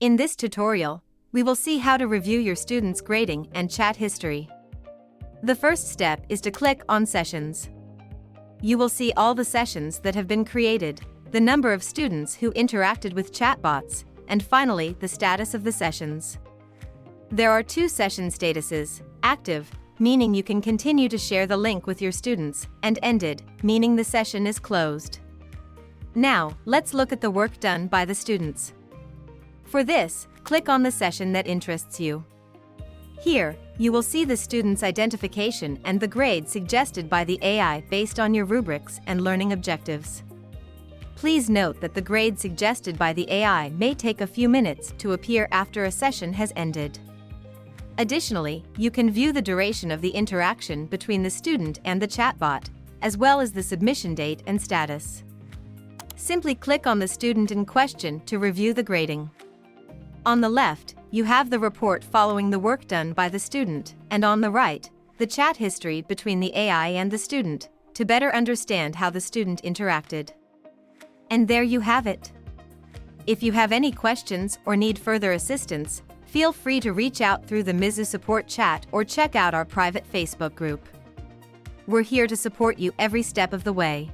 In this tutorial, we will see how to review your students' grading and chat history. The first step is to click on Sessions. You will see all the sessions that have been created, the number of students who interacted with chatbots, and finally the status of the sessions. There are two session statuses: active, meaning you can continue to share the link with your students, and ended, meaning the session is closed. Now, let's look at the work done by the students. For this, click on the session that interests you. Here, you will see the student's identification and the grade suggested by the AI based on your rubrics and learning objectives. Please note that the grade suggested by the AI may take a few minutes to appear after a session has ended. Additionally, you can view the duration of the interaction between the student and the chatbot, as well as the submission date and status. Simply click on the student in question to review the grading. On the left, you have the report following the work done by the student, and on the right, the chat history between the AI and the student, to better understand how the student interacted. And there you have it. If you have any questions or need further assistance, feel free to reach out through the Mizou support chat or check out our private Facebook group. We're here to support you every step of the way.